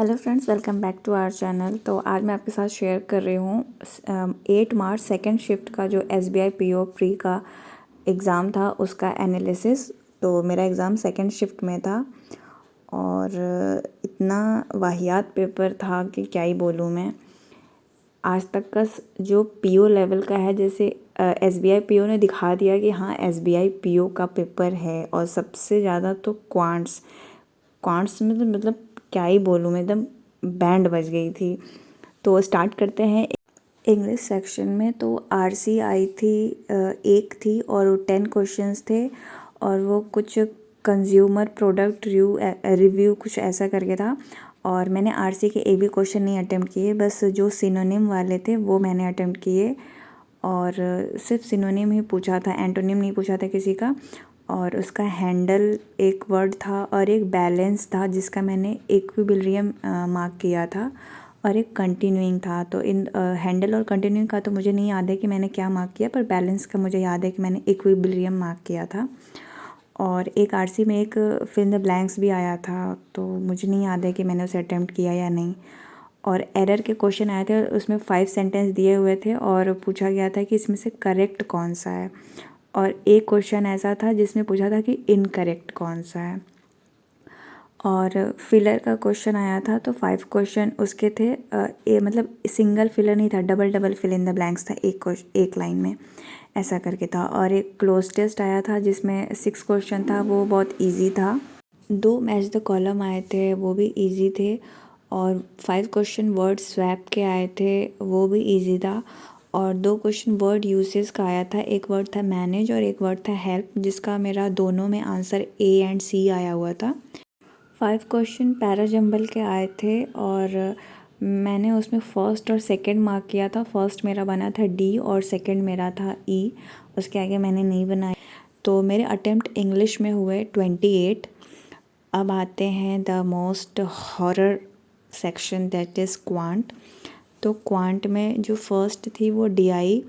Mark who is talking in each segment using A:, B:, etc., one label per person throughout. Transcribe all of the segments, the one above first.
A: Hello friends, welcome back to our channel. तो आज मैं आपके साथ शेयर कर रही हूँ 8 मार्च सेकेंड शिफ्ट का जो SBI PO प्री का एग्ज़ाम था उसका एनालिसिस। तो मेरा एग्ज़ाम सेकेंड शिफ्ट में था और इतना वाहियात पेपर था कि क्या ही बोलूँ मैं। आज तक का जो PO लेवल का है, जैसे SBI PO ने दिखा दिया कि हाँ SBI PO का पेपर है, और सबसे ज़्यादा तो क्वांट्स में तो मतलब क्या ही बोलूँ मैं, एकदम बैंड बज गई थी। तो स्टार्ट करते हैं इंग्लिश सेक्शन में। तो RC आई थी, एक थी और 10 क्वेश्चंस थे, और वो कुछ कंज्यूमर प्रोडक्ट रिव्यू कुछ ऐसा करके था। और मैंने RC के एक भी क्वेश्चन नहीं अटेम्प्ट किए, बस जो सिनोनिम वाले थे वो मैंने अटेम्प्ट किए। और सिर्फ सिनोनिम ही पूछा था, एंटोनिम नहीं पूछा था किसी का। और उसका हैंडल एक वर्ड था और एक बैलेंस था जिसका मैंने इक्विलिब्रियम मार्क किया था, और एक कंटिन्यूइंग था। तो इन हैंडल और कंटिन्यूइंग का तो मुझे नहीं याद है कि मैंने क्या मार्क किया, पर बैलेंस का मुझे याद है कि मैंने इक्विलिब्रियम मार्क किया था। और एक RC में एक फिल इन द ब्लैंक्स भी आया था, तो मुझे नहीं याद है कि मैंने उसे अटेम्प्ट किया या नहीं। और एरर के क्वेश्चन आए थे, उसमें 5 सेंटेंस दिए हुए थे और पूछा गया था कि इसमें से करेक्ट कौन सा है। और एक क्वेश्चन ऐसा था जिसमें पूछा था कि इनकरेक्ट कौन सा है। और फिलर का क्वेश्चन आया था, तो 5 क्वेश्चन उसके थे। मतलब सिंगल फिलर नहीं था, double fill in the blanks था एक लाइन में, ऐसा करके था। और एक क्लोज टेस्ट आया था जिसमें 6 क्वेश्चन था, वो बहुत इजी था। 2 मैच द कॉलम आए थे, वो भी इजी थे। और 5 क्वेश्चन वर्ड स्वैप के आए थे, वो भी इजी था। और 2 क्वेश्चन वर्ड यूसेस का आया था, एक वर्ड था मैनेज और एक वर्ड था हेल्प, जिसका मेरा दोनों में आंसर A एंड C आया हुआ था। 5 क्वेश्चन पैराजंबल के आए थे, और मैंने उसमें फ़र्स्ट और सेकंड मार्क किया था। फर्स्ट मेरा बना था D और सेकंड मेरा था E, उसके आगे मैंने नहीं बनाया। तो मेरे अटेम्प्ट इंग्लिश में हुए 28। अब आते हैं the most horror section, that is quant. तो क्वांट में जो फर्स्ट थी वो DI,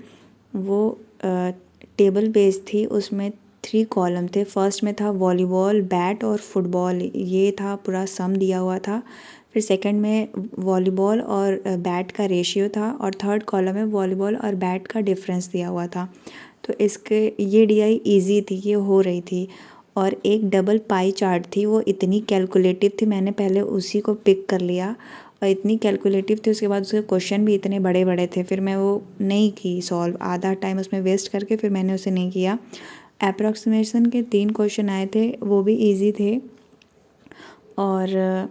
A: वो टेबल बेस्ड थी। उसमें 3 कॉलम थे। फर्स्ट में था वॉलीबॉल, बैट और फुटबॉल, ये था पूरा सम दिया हुआ था। फिर सेकंड में वॉलीबॉल और बैट का रेशियो था, और थर्ड कॉलम में वॉलीबॉल और बैट का डिफरेंस दिया हुआ था। तो इसके ये DI इजी थी, ये हो रही थी। और एक डबल पाई चार्ट थी, वो इतनी कैलकुलेटिव थी, मैंने पहले उसी को पिक कर लिया, और इतनी कैलकुलेटिव थी। उसके बाद उसके क्वेश्चन भी इतने बड़े बड़े थे, फिर मैं वो नहीं की सॉल्व, आधा टाइम उसमें वेस्ट करके फिर मैंने उसे नहीं किया। अप्रॉक्सीमेशन के 3 क्वेश्चन आए थे, वो भी इजी थे। और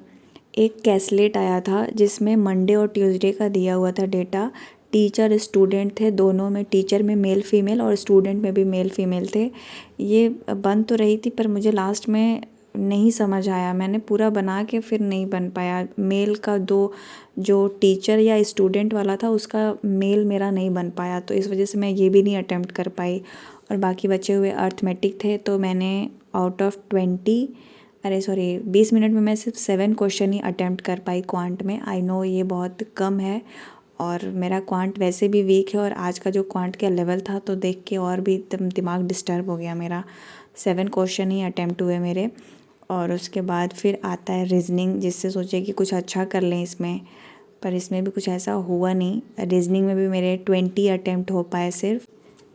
A: एक कैसलेट आया था जिसमें मंडे और ट्यूसडे का दिया हुआ था डेटा। टीचर स्टूडेंट थे दोनों में, टीचर में मेल फीमेल और स्टूडेंट में भी मेल फीमेल थे। ये बन तो रही थी, पर मुझे लास्ट में नहीं समझ आया, मैंने पूरा बना के फिर नहीं बन पाया। मेल का दो, जो टीचर या स्टूडेंट वाला था उसका मेल मेरा नहीं बन पाया, तो इस वजह से मैं ये भी नहीं अटेम्प्ट कर पाई। और बाकी बचे हुए अर्थमेटिक थे, तो मैंने आउट ऑफ 20 मिनट में मैं सिर्फ 7 क्वेश्चन ही अटेम्प्ट कर पाई क्वांट में। आई नो ये बहुत कम है, और मेरा क्वांट वैसे भी वीक है, और आज का जो क्वांट का लेवल था तो देख के और भी एकदम दिमाग डिस्टर्ब हो गया मेरा। 7 क्वेश्चन ही अटेम्प्ट हुए मेरे। और उसके बाद फिर आता है रीजनिंग, जिससे सोचे कि कुछ अच्छा कर लें इसमें, पर इसमें भी कुछ ऐसा हुआ नहीं। रीजनिंग में भी मेरे 20 अटेम्प्ट हो पाए सिर्फ।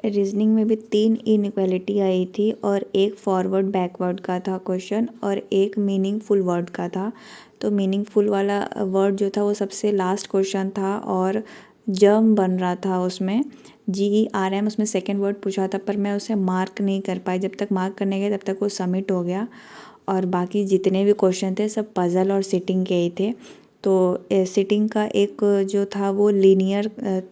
A: रीजनिंग में भी 3 इनइक्वालिटी आई थी, और एक फॉरवर्ड बैकवर्ड का था क्वेश्चन, और एक मीनिंगफुल वर्ड का था। तो मीनिंगफुल वाला वर्ड जो था वो सबसे लास्ट क्वेश्चन था, और जर्म बन रहा था उसमें, GERM उसमें सेकंड वर्ड पूछा था, पर मैं उसे मार्क नहीं कर पाई। जब तक मार्क करने गए तब तक वो सबमिट हो गया। और बाकी जितने भी क्वेश्चन थे सब पज़ल और सिटिंग के ही थे। तो सिटिंग का एक जो था वो लीनियर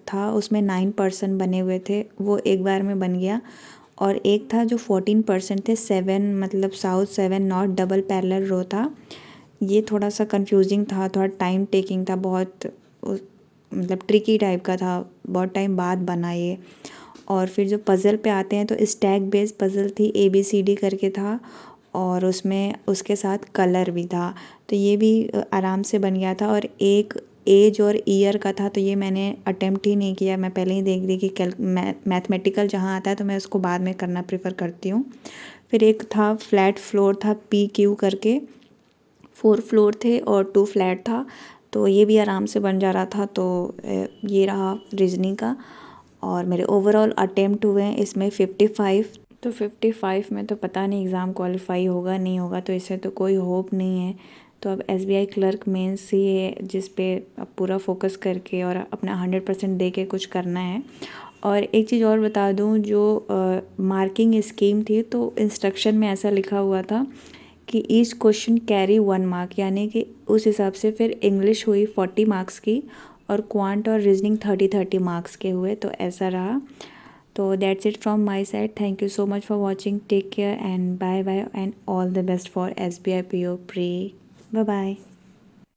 A: था, उसमें 9% बने हुए थे, वो एक बार में बन गया। और एक था जो 14% थे, 7 मतलब साउथ 7 नॉर्थ डबल पैरेलल रो था। ये थोड़ा सा कंफ्यूजिंग था, थोड़ा टाइम टेकिंग था, बहुत मतलब ट्रिकी टाइप का था, बहुत टाइम बाद बना ये। और फिर जो पज़ल पे आते हैं, तो स्टैक बेस्ड पज़ल थी, ABCD करके था, और उसमें उसके साथ कलर भी था, तो ये भी आराम से बन गया था। और एक एज और ईयर का था, तो ये मैंने अटेम्प्ट ही नहीं किया, मैं पहले ही देख दी कि मैथमेटिकल जहाँ आता है तो मैं उसको बाद में करना प्रेफर करती हूँ। फिर एक था फ्लैट फ्लोर था, PQ करके 4 फ्लोर थे और 2 फ्लैट था, तो ये भी आराम से बन जा रहा था। तो ये रहा रीजनिंग का, और मेरे ओवरऑल अटेम्प्ट हुए हैं इसमें 55। तो 55 में तो पता नहीं एग्ज़ाम क्वालिफाई होगा नहीं होगा, तो इससे तो कोई होप नहीं है। तो अब SBI क्लर्क मेंस ही है जिस पे अब पूरा फोकस करके और अपना 100% दे के कुछ करना है। और एक चीज़ और बता दूं, जो मार्किंग स्कीम थी तो इंस्ट्रक्शन में ऐसा लिखा हुआ था कि ईच क्वेश्चन कैरी 1 मार्क, यानी कि उस हिसाब से फिर इंग्लिश हुई 40 मार्क्स की और क्वांट और रीजनिंग 30 मार्क्स के हुए। तो ऐसा रहा। तो that's it from my side. Thank you so much for watching. Take care and bye bye and all the best for SBI PO pre. Bye bye.